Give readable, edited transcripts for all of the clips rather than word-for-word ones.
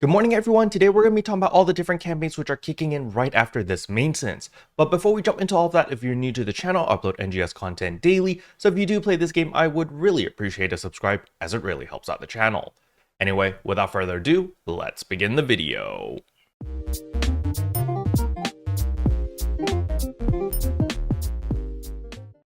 Good morning everyone, today we're going to be talking about all the different campaigns which are kicking in right after this maintenance. But before we jump into all of that, if you're new to the channel, I upload NGS content daily, so if you do play this game, I would really appreciate a subscribe as it really helps out the channel. Anyway, without further ado, let's begin the video.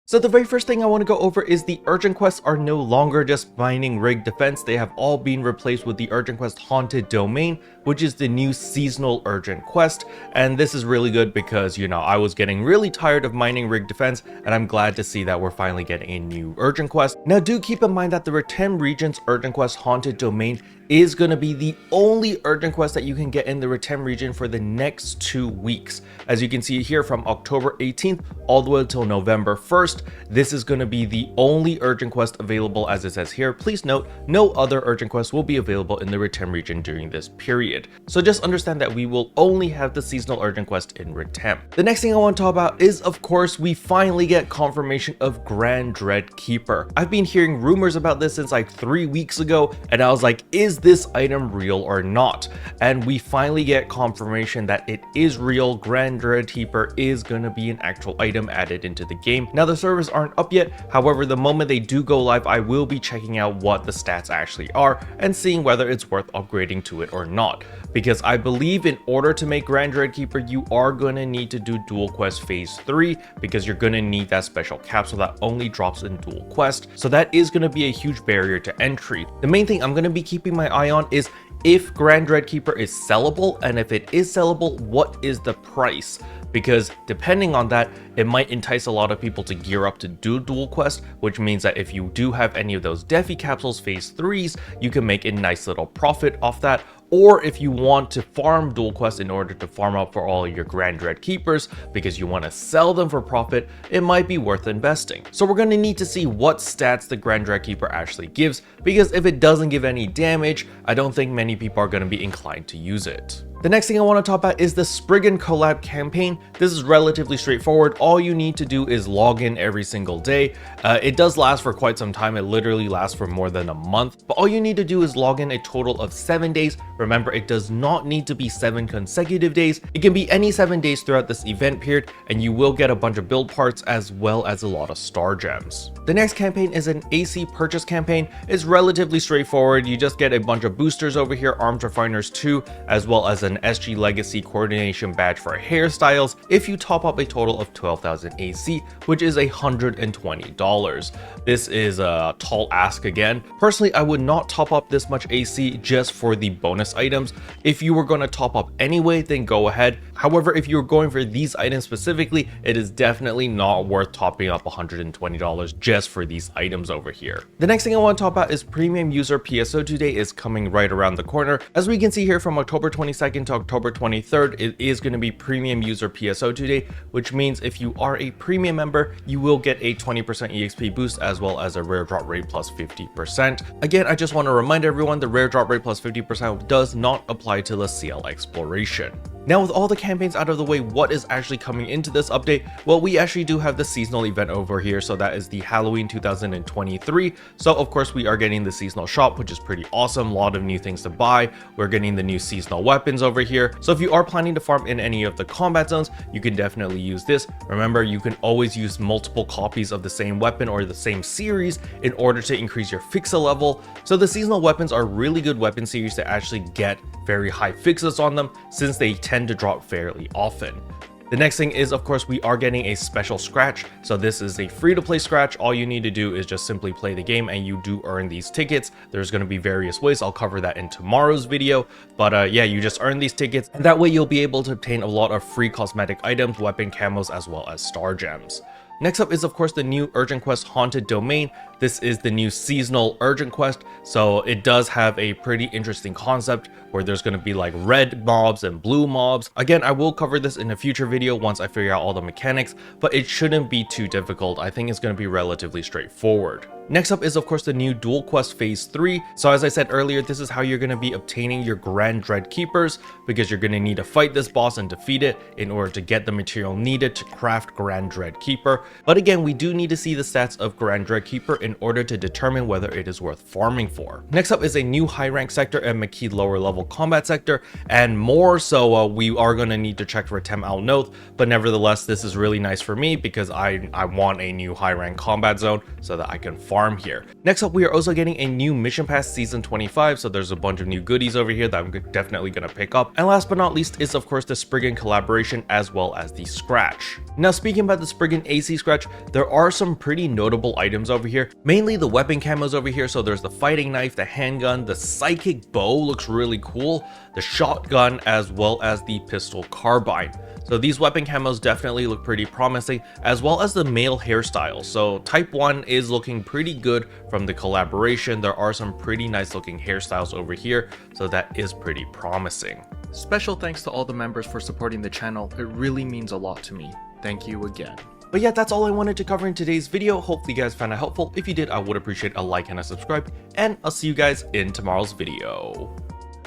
So the very first thing I want to go over is the urgent quests are no longer just mining rig defense, they have all been replaced with the urgent quest haunted domain, which is the new seasonal urgent quest. And this is really good because, I was getting really tired of mining rig defense, and I'm glad to see that we're finally getting a new urgent quest. Now do keep in mind that the Retem region's urgent quest haunted domain is going to be the only urgent quest that you can get in the Retem region for the next 2 weeks. As you can see here, from October 18th all the way until November 1st, this is going to be the only urgent quest available as it says here. Please note, no other urgent quests will be available in the Retem region during this period. So just understand that we will only have the seasonal urgent quest in Retem. The next thing I want to talk about is, of course, we finally get confirmation of Grand Dread Keeper. I've been hearing rumors about this since like 3 weeks ago, and I was like, is this item real or not? And we finally get confirmation that it is real. Grand Dread Keeper is going to be an actual item added into the game. Now the servers aren't up yet, however the moment they do go live, I will be checking out what the stats actually are and seeing whether it's worth upgrading to it or not. Because I believe in order to make Grand Dread Keeper, you are going to need to do Dual Quest Phase 3, because you're going to need that special capsule that only drops in Dual Quest. So that is going to be a huge barrier to entry. The main thing I'm going to be keeping my eye on is if Grand Dread Keeper is sellable, and if it is sellable, what is the price? Because depending on that, it might entice a lot of people to gear up to do Dual Quest, which means that if you do have any of those Defi capsules Phase 3s, you can make a nice little profit off that. Or if you want to farm Dual Quest in order to farm up for all your Grand Dread Keepers because you want to sell them for profit, it might be worth investing. So we're going to need to see what stats the Grand Dread Keeper actually gives, because if it doesn't give any damage, I don't think many people are going to be inclined to use it. The next thing I want to talk about is the Spriggan Collab campaign. This is relatively straightforward. All you need to do is log in every single day. It does last for quite some time. It literally lasts for more than a month, but all you need to do is log in a total of 7 days. Remember, it does not need to be 7 consecutive days. It can be any 7 days throughout this event period, and you will get a bunch of build parts as well as a lot of star gems. The next campaign is an AC purchase campaign. It's relatively straightforward. You just get a bunch of boosters over here, Arms Refiners 2, as well as an SG Legacy coordination badge for hairstyles if you top up a total of 12,000 AC, which is $120. This is a tall ask again. Personally, I would not top up this much AC just for the bonus items. If you were going to top up anyway, then go ahead. However, if you're going for these items specifically, it is definitely not worth topping up $120 just for these items over here. The next thing I want to talk about is premium user PSO2 day is coming right around the corner. As we can see here, from October 22nd to October 23rd, it is going to be premium user PSO2 day, which means if you are a premium member, you will get a 20% EXP boost as well as a rare drop rate plus 50%. Again, I just want to remind everyone the rare drop rate plus 50% does not apply to the CL exploration. Now, with all the campaigns out of the way, what is actually coming into this update? Well, we actually do have the seasonal event over here, so that is the Halloween 2023. So of course we are getting the seasonal shop, which is pretty awesome. A lot of new things to buy. We're getting the new seasonal weapons over here. So if you are planning to farm in any of the combat zones, you can definitely use this. Remember, you can always use multiple copies of the same weapon or the same series in order to increase your fixa level. So the seasonal weapons are really good weapon series to actually get very high fixas on them, since they tend to drop fairly often. The next thing is, of course, we are getting a special scratch. So this is a free-to-play scratch. All you need to do is just simply play the game and you do earn these tickets. There's going to be various ways. I'll cover that in tomorrow's video. But yeah, you just earn these tickets, and that way you'll be able to obtain a lot of free cosmetic items, weapon camos, as well as star gems. Next up is, of course, the new urgent quest Haunted Domain. This is the new seasonal urgent quest, so it does have a pretty interesting concept where there's going to be like red mobs and blue mobs. Again, I will cover this in a future video once I figure out all the mechanics, but it shouldn't be too difficult. I think it's going to be relatively straightforward. Next up is, of course, the new Dual Quest Phase 3. So as I said earlier, this is how you're going to be obtaining your Grand Dread Keepers, because you're going to need to fight this boss and defeat it in order to get the material needed to craft Grand Dread Keeper. But again, we do need to see the stats of Grand Dread Keeper in order to determine whether it is worth farming for. Next up is a new high rank sector and Makee lower level combat sector, and more so we are going to need to check for Tem Al Noth, but nevertheless this is really nice for me because I want a new high rank combat zone so that I can farm here. Next up, we are also getting a new mission pass season 25, so there's a bunch of new goodies over here that I'm definitely going to pick up. And last but not least is of course the Spriggan collaboration as well as the Scratch. Now speaking about the Spriggan AC Scratch, there are some pretty notable items over here, mainly the weapon camos over here. So there's the fighting knife, the handgun, the psychic bow looks really cool, the shotgun, as well as the pistol carbine. So these weapon camos definitely look pretty promising, as well as the male hairstyle. So type 1 is looking pretty good from the collaboration. There are some pretty nice looking hairstyles over here, so that is pretty promising. Special thanks to all the members for supporting the channel. It really means a lot to me. Thank you again. But yeah, that's all I wanted to cover in today's video. Hopefully you guys found it helpful. If you did, I would appreciate a like and a subscribe, and I'll see you guys in tomorrow's video.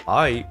Bye.